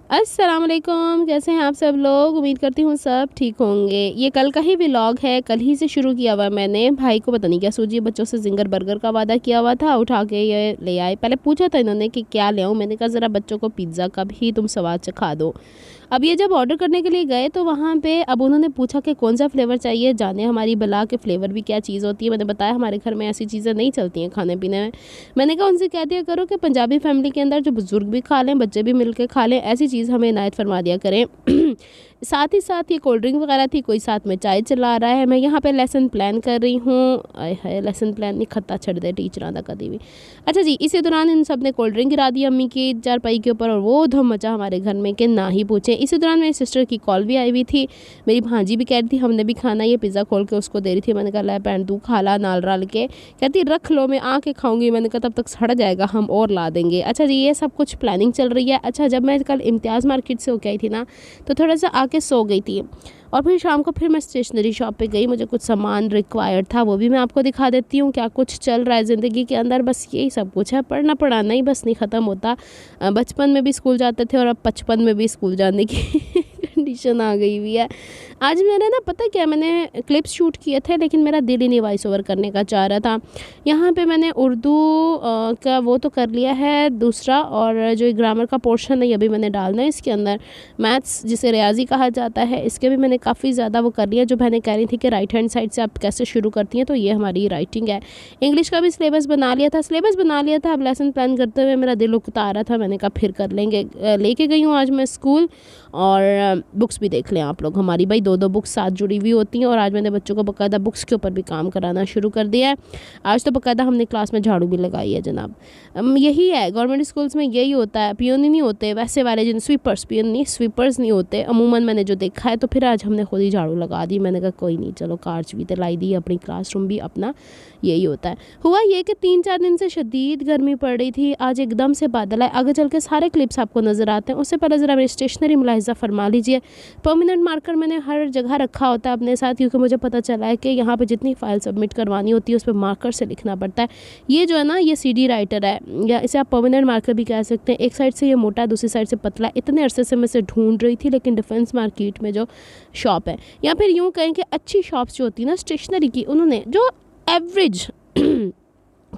अस्सलाम वालेकुम, कैसे हैं आप सब लोग। उम्मीद करती हूँ सब ठीक होंगे। ये कल का ही व्लॉग है, कल ही से शुरू किया हुआ मैंने। भाई को पता नहीं क्या सूझी, बच्चों से जिंगर बर्गर का वादा किया हुआ था, उठा के ये ले आए। पहले पूछा था इन्होंने कि क्या ले आऊँ, मैंने कहा ज़रा बच्चों को पिज़्ज़ा का भी तुम स्वाद चखा दो। अब ये जब ऑर्डर करने के लिए गए तो वहाँ पे अब उन्होंने पूछा कि कौन सा फ्लेवर चाहिए, जाने हमारी बला के फ्लेवर भी क्या चीज़ होती है। मैंने बताया हमारे घर में ऐसी चीज़ें नहीं चलती हैं खाने पीने में। मैंने कहा उनसे कह दिया करो कि पंजाबी फैमिली के अंदर जो बुज़ुर्ग भी खा लें, बच्चे भी मिल के खा लें, ऐसी चीज़ हमें इनायत फरमा दिया करें। साथ ही साथ ये कोल्ड ड्रिंक वगैरह थी, कोई साथ में चाय चला रहा है। मैं यहाँ पे लेसन प्लान कर रही हूँ। आय हाय, लेसन प्लान नहीं खत्ता छड़ दे टीचर का कभी भी। अच्छा जी, इसी दौरान इन सब ने कोल्ड ड्रिंक गिरा दी अम्मी की चारपाई के ऊपर और वो धम मचा हमारे घर में कि ना ही पूछे। इसी दौरान मेरी सिस्टर की कॉल भी आई हुई थी। मेरी भांजी भी कह रही थी हमने भी खाना, ये पिज़्ज़ा खोल के उसको दे रही थी। मैंने कहा लै पैन तू खा ला नाल रल के। कहती रख लो मैं आके खाऊंगी। मैंने कहा तब तक सड़ जाएगा, हम और ला देंगे। अच्छा जी, ये सब कुछ प्लानिंग चल रही है। अच्छा, जब मैं कल इम्तियाज़ मार्केट से होके आई थी ना, तो थोड़ा सा आके सो गई थी और फिर शाम को फिर मैं स्टेशनरी शॉप पे गई। मुझे कुछ सामान रिक्वायर्ड था, वो भी मैं आपको दिखा देती हूँ क्या कुछ चल रहा है ज़िंदगी के अंदर। बस यही सब कुछ है, पढ़ना पढ़ाना ही बस नहीं ख़त्म होता। बचपन में भी स्कूल जाते थे और अब 55 में भी स्कूल जाने की कंडीशन आ गई हुई है। आज मैंने ना पता क्या, मैंने क्लिप्स शूट किए थे लेकिन मेरा दिल ही नहीं वॉइस ओवर करने का चाह रहा था। यहाँ पे मैंने उर्दू का वो तो कर लिया है दूसरा, और जो ग्रामर का पोर्शन है ये भी मैंने डालना है इसके अंदर। मैथ्स जिसे रियाजी कहा जाता है, इसके भी मैंने काफ़ी ज़्यादा वो कर लिया। जो बहनें कह रही थी कि राइट हैंड साइड से आप कैसे शुरू करती हैं, तो ये हमारी राइटिंग है। इंग्लिश का भी सिलेबस बना लिया था। अब लेसन प्लान करते हुए मेरा दिल उकता आ रहा था। मैंने कहा फिर कर लेंगे। लेके गई हूँ आज मैं स्कूल, और बुक्स भी देख लें आप लोग। हमारी भाई 2-2 बुक्स साथ जुड़ी हुई होती हैं, और आज मैंने बच्चों को बाकायदा बुक्स के ऊपर भी काम कराना शुरू कर दिया है। आज तो बाकायदा हमने क्लास में झाड़ू भी लगाई है जनाब। यही है गवर्नमेंट स्कूल्स में, यही होता है। पियोन ही नहीं होते वैसे वाले, जिन स्वीपर्स नहीं होते अमूमन, मैंने जो देखा है। तो फिर आज हमने खुद ही झाड़ू लगा दी। मैंने कहा कोई नहीं, चलो कार्च भी लाई दी, अपनी क्लासरूम भी अपना। यही होता है। हुआ ये कि 3-4 दिन से शदीद गर्मी पड़ रही थी, आज एकदम से बादल आए। आगे चल के सारे क्लिप्स आपको नज़र आते हैं। उससे पहले ज़रा मेरी स्टेशनरी मुलाहिजा फरमा लीजिए। परमानेंट मार्कर मैंने हर जगह रखा होता है अपने साथ, क्योंकि मुझे पता चला है कि यहाँ पे जितनी फाइल सबमिट करवानी होती है उस पर मार्कर से लिखना पड़ता है। ये जो है ना, ये CD राइटर है, या इसे आप परमानेंट मार्कर भी कह सकते हैं। एक साइड से ये मोटा, दूसरी साइड से पतला। इतने अरसे से मैं इसे ढूंढ रही थी, लेकिन डिफेंस मार्केट में जो शॉप है, या फिर यूँ कहें कि अच्छी शॉप्स जो होती है ना स्टेशनरी की, उन्होंने जो एवरेज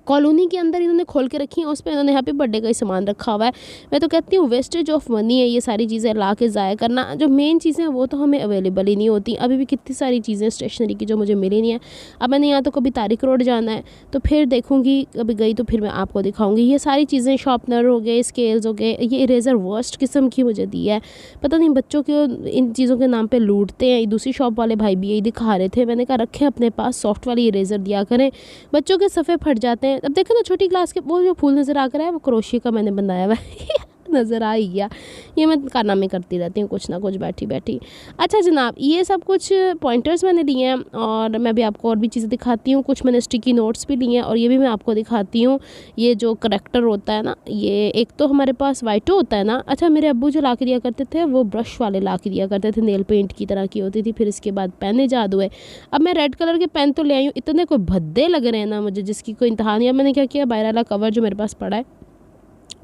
कॉलोनी के अंदर इन्होंने खोल के रखी है, उस पर इन्होंने हैप्पी बर्थडे का ही सामान रखा हुआ है। मैं तो कहती हूँ वेस्टेज ऑफ मनी है ये सारी चीज़ें ला के ज़ाया करना। जो मेन चीज़ें हैं वो तो हमें अवेलेबल ही नहीं होती। अभी भी कितनी सारी चीज़ें स्टेशनरी की जो मुझे मिली नहीं है। अब मैंने यहाँ तो कभी तारिक रोड जाना है तो फिर देखूँगी, कभी गई तो फिर मैं आपको दिखाऊँगी। ये सारी चीज़ें शार्पनर हो गए, स्केल्स हो गए, ये इरेज़र वर्स्ट किस्म की मुझे दी है। पता नहीं बच्चों को इन चीज़ों के नाम पर लूटते हैं। दूसरी शॉप वाले भाई भी यही दिखा रहे थे। मैंने कहा रखें अपने पास, सॉफ्ट वाली इरेज़र दिया करें, बच्चों के सफ़े फट जाते हैं। अब देखो ना, छोटी क्लास के वो जो फूल नज़र आ कर है, वो क्रोशिया का मैंने बनाया हुआ है नज़र आ ही गया। ये मैं कारनामे करती रहती हूँ कुछ ना कुछ बैठी बैठी। अच्छा जनाब, ये सब कुछ पॉइंटर्स मैंने लिए हैं, और मैं भी आपको और भी चीज़ें दिखाती हूँ। कुछ मैंने स्टिकी नोट्स भी लिए हैं, और ये भी मैं आपको दिखाती हूँ। ये जो करेक्टर होता है ना, ये एक तो हमारे पास वाइटो होता है ना। अच्छा, मेरे अब्बू जो ला के दिया करते थे वो ब्रश वाले ला के दिया करते थे, नेल पेंट की तरह की होती थी। फिर इसके बाद पेन ईजाद हुए। अब मैं रेड कलर के पेन तो ले आई हूँ, इतने कोई भद्दे लग रहे हैं ना मुझे, जिसकी कोई इंतहा नहीं। अब मैंने क्या किया, बायराला कवर जो मेरे पास पड़ा है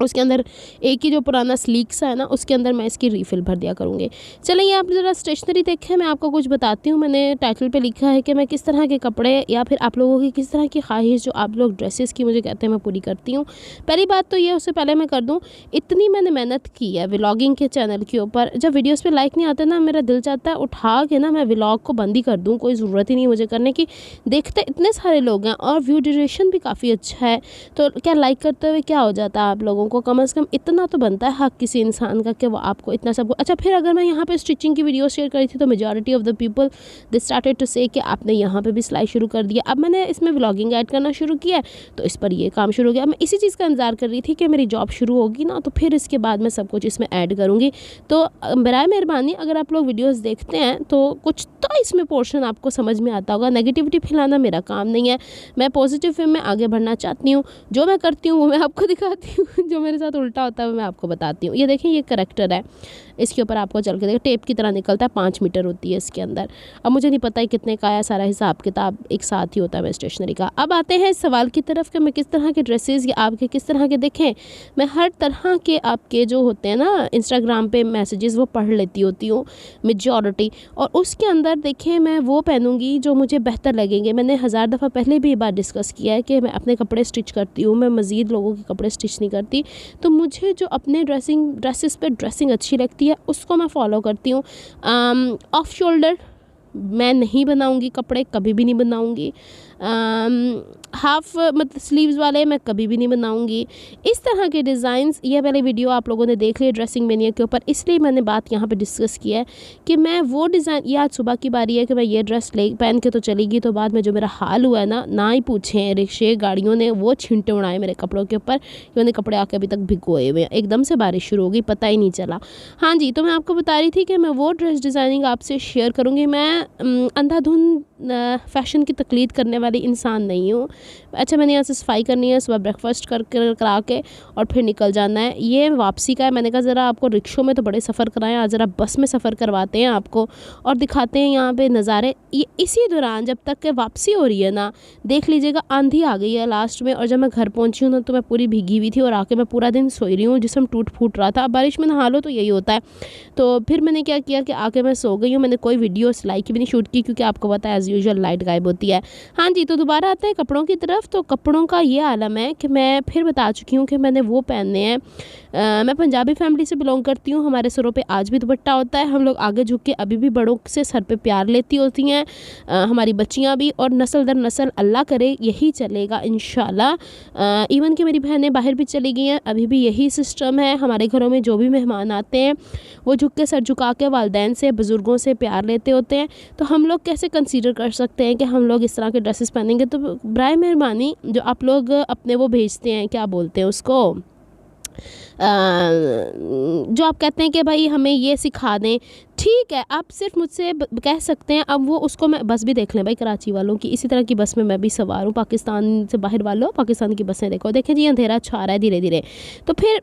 उसके अंदर एक ही जो पुराना स्लीक सा है ना, उसके अंदर मैं इसकी रीफ़िल भर दिया करूँगी। चलिए आप ज़रा स्टेशनरी देखें, मैं आपको कुछ बताती हूँ। मैंने टाइटल पे लिखा है कि मैं किस तरह के कपड़े, या फिर आप लोगों की किस तरह की ख्वाहिश जो आप लोग ड्रेसेस की मुझे कहते हैं, मैं पूरी करती हूँ। पहली बात तो ये, उससे पहले मैं कर दूँ, इतनी मैंने मेहनत की है व्लॉगिंग के चैनल के ऊपर। जब वीडियोज़ पर लाइक नहीं आते ना, मेरा दिल चाहता है उठा के ना मैं व्लॉग को बंद ही कर दूँ। कोई ज़रूरत ही नहीं मुझे करने की। देखते इतने सारे लोग हैं और व्यू ड्यूरेशन भी काफ़ी अच्छा है, तो क्या लाइक करते हुए क्या हो जाता है आप लोगों को। कम से कम इतना तो बनता है हक किसी इंसान का कि वो आपको इतना सब। अच्छा, फिर अगर मैं यहाँ पे स्टिचिंग की वीडियो शेयर करी थी तो majority of the people they started to say कि आपने यहाँ पे भी सिलाई शुरू कर दिया। अब मैंने इसमें व्लॉगिंग ऐड करना शुरू किया है, तो इस पर ये काम शुरू हो गया। मैं इसी चीज़ का इंतज़ार कर रही थी कि मेरी जॉब शुरू होगी ना, तो फिर इसके बाद मैं सब कुछ इसमें ऐड करूँगी। तो बराए मेहरबानी अगर आप लोग वीडियोज़ देखते हैं तो कुछ तो इसमें पोर्शन आपको समझ में आता होगा। नेगेटिविटी फैलाना मेरा काम नहीं है, मैं पॉजिटिव वे में आगे बढ़ना चाहती हूँ। जो मैं करती हूँ वो मैं आपको दिखाती हूँ, जो मेरे साथ उल्टा होता है वो मैं आपको बताती हूँ। ये देखें, ये करेक्टर है, इसके ऊपर आपको चल के देखो टेप की तरह निकलता है, 5 मीटर होती है इसके अंदर। अब मुझे नहीं पता है कितने का आया, सारा हिसाब किताब एक साथ ही होता है मेरे स्टेशनरी का। अब आते हैं इस सवाल की तरफ कि मैं किस तरह के ड्रेसेस या आपके किस तरह के देखें। मैं हर तरह के आपके जो होते हैं ना इंस्टाग्राम पे मैसेजेस वो पढ़ लेती होती हूँ मेजॉरिटी, और उसके अंदर देखें मैं वो पहनूंगी जो मुझे बेहतर लगेंगे। मैंने 1000 दफ़ा पहले भी ये बात डिस्कस किया है कि मैं अपने कपड़े स्टिच करती हूँ, मैं मज़ीद लोगों के कपड़े स्टिच नहीं करती। तो मुझे जो अपने ड्रेसेस पे ड्रेसिंग अच्छी लगती है उसको मैं फॉलो करती हूँ। ऑफ शोल्डर मैं नहीं बनाऊंगी कपड़े, कभी भी नहीं बनाऊंगी। हाफ मतलब स्लीव्स वाले मैं कभी भी नहीं बनाऊंगी। इस तरह के डिज़ाइंस, ये पहले वीडियो आप लोगों ने देख ली ड्रेसिंग मेनिया के ऊपर, इसलिए मैंने बात यहाँ पे डिस्कस की है कि मैं वो डिज़ाइन, ये आज सुबह की बारी है कि मैं ये ड्रेस ले पहन के तो चलेगी, तो बाद में जो मेरा हाल हुआ है ना ही पूछें, रिक्शे गाड़ियों ने वो छींटे उड़ाए मेरे कपड़ों के ऊपर, मैंने कपड़े आके अभी तक भिगोए हुए हैं। एकदम से बारिश शुरू हो गई, पता ही नहीं चला। हाँ जी, तो मैं आपको बता रही थी कि मैं वो ड्रेस डिज़ाइनिंग आपसे शेयर करूँगी। मैं अंधाधुंध फ़ैशन की तकलीद करने वाली इंसान नहीं हूँ। अच्छा, मैंने यहाँ से सफाई करनी है, सुबह ब्रेकफास्ट करा के और फिर निकल जाना है। ये वापसी का है, मैंने कहा ज़रा आपको रिक्शों में तो बड़े सफ़र कराएं, आज ज़रा बस में सफ़र करवाते हैं आपको और दिखाते हैं यहाँ पे नज़ारे। ये इसी दौरान जब तक के वापसी हो रही है ना, देख लीजिएगा आंधी आ गई है लास्ट में, और जब मैं घर पहुँची हूँ ना तो मैं पूरी भीगी हुई थी और आके मैं पूरा दिन सोई रही हूँ, जिसम टूट फूट रहा था। अब बारिश में नहा लो तो यही होता है। तो फिर मैंने क्या किया कि आके मैं सो गई हूँ। मैंने कोई वीडियो सिलाई की भी नहीं शूट की, क्योंकि आपको पता है एज़ यूजुअल लाइट गायब होती है। हाँ जी, तो दोबारा आते हैं कपड़ों की तरफ। तो कपड़ों का ये आलम है कि मैं फिर बता चुकी हूँ कि मैंने वो पहनने हैं। मैं पंजाबी फैमिली से बिलोंग करती हूँ, हमारे सरों पे आज भी दुपट्टा होता है, हम लोग आगे झुक के अभी भी बड़ों से सर पे प्यार लेती होती हैं, हमारी बच्चियाँ भी, और नस्ल दर नस्ल अल्लाह करे यही चलेगा इंशाल्लाह। इवन कि मेरी बहनें बाहर भी चली गई हैं, अभी भी यही सिस्टम है। हमारे घरों में जो भी मेहमान आते हैं वो झुक के सर झुका के वालिदैन से, बुज़ुर्गों से प्यार लेते होते हैं। तो हम लोग कैसे कंसीडर कर सकते हैं कि हम लोग इस तरह के ड्रेसेस पहनेंगे? तो बराए मेहरबानी जो आप लोग अपने वो भेजते हैं, क्या बोलते हैं उसको, जो आप कहते हैं कि भाई हमें ये सिखा दें, ठीक है, आप सिर्फ मुझसे कह सकते हैं। अब वो उसको मैं बस भी देख लें भाई, कराची वालों की इसी तरह की बस में मैं भी सवार हूँ। पाकिस्तान से बाहर वालों, पाकिस्तान की बसें देखो, देखें जी अंधेरा छा रहा है धीरे धीरे। तो फिर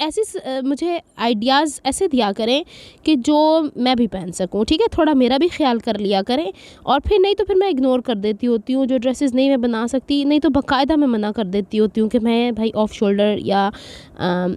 ऐसे मुझे आइडियाज़ ऐसे दिया करें कि जो मैं भी पहन सकूं, ठीक है, थोड़ा मेरा भी ख्याल कर लिया करें। और फिर नहीं तो फिर मैं इग्नोर कर देती होती हूँ, जो ड्रेसेस नहीं मैं बना सकती, नहीं तो बाकायदा मैं मना कर देती होती हूँ कि मैं भाई ऑफ शोल्डर या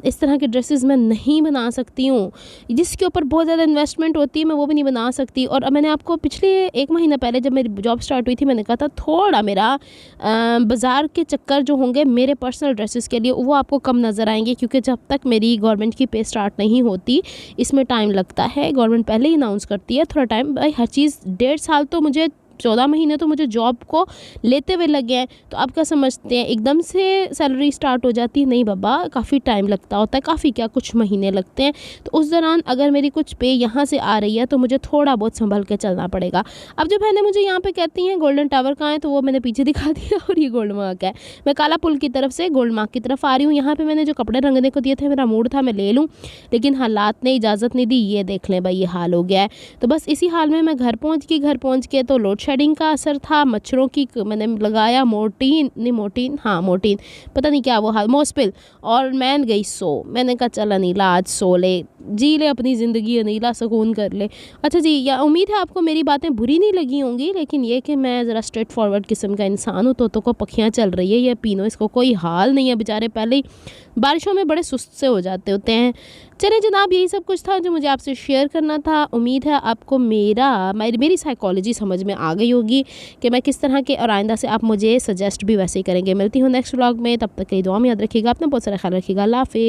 इस तरह के ड्रेसेस मैं नहीं बना सकती हूँ, जिसके ऊपर बहुत ज़्यादा इन्वेस्टमेंट होती है, मैं वो भी नहीं बना सकती। और मैंने आपको पिछले 1 महीना पहले जब मेरी जॉब स्टार्ट हुई थी, मैंने कहा था थोड़ा मेरा बाज़ार के चक्कर जो होंगे मेरे पर्सनल ड्रेसेस के लिए वो आपको कम नज़र आएंगे, क्योंकि जब तक मेरी गवर्नमेंट की पे स्टार्ट नहीं होती इसमें टाइम लगता है। गवर्नमेंट पहले ही अनाउंस करती है, थोड़ा टाइम भाई, हर चीज़ 1.5 साल तो मुझे 14 महीने तो मुझे जॉब को लेते हुए लगे हैं। तो आप क्या समझते हैं एकदम से सैलरी स्टार्ट हो जाती? नहीं बाबा, काफ़ी टाइम लगता होता है, काफ़ी क्या कुछ महीने लगते हैं। तो उस दौरान अगर मेरी कुछ पे यहाँ से आ रही है तो मुझे थोड़ा बहुत संभल के चलना पड़ेगा। अब जो बहनें मुझे यहाँ पे कहती हैं गोल्डन टावर कहाँ है, तो वो मैंने पीछे दिखा दिया और ये गोल्ड मार्क है। मैं काला पुल की तरफ से गोल्ड मार्क की तरफ आ रही हूँ। यहाँ पर मैंने जो कपड़े रंगने को दिए थे, मेरा मूड था मैं ले लूँ, लेकिन हालात ने इजाज़त नहीं दी। ये देख लें भाई, ये हाल हो गया है। तो बस इसी हाल में मैं घर पहुँच के तो लोड शेडिंग का असर था, मच्छरों की मैंने लगाया मोर्टीन, पता नहीं क्या वो हाल, मोस्पिल, और मैं गई सो। मैंने कहा चल अनीला आज सो ले, जी ले अपनी ज़िंदगी अनीला, सुकून कर ले। अच्छा जी, या उम्मीद है आपको मेरी बातें बुरी नहीं लगी होंगी, लेकिन ये कि मैं ज़रा स्ट्रेट फॉरवर्ड किस्म का इंसान हूँ। तो को पखियाँ चल रही है, ये पीनो, इसको कोई हाल नहीं है बेचारे, पहले ही बारिशों में बड़े सुस्त से हो जाते होते हैं। चले जनाब, यही सब कुछ था जो मुझे आपसे शेयर करना था। उम्मीद है आपको मेरी साइकोलॉजी समझ में आ गई होगी कि मैं किस तरह के, और आइंदा से आप मुझे सजेस्ट भी वैसे ही करेंगे। मिलती हूँ नेक्स्ट व्लॉग में, तब तक के लिए दुआ में याद रखिएगा, अपना बहुत सारा ख्याल रखिएगा। अल्लाह हाफ़िज़।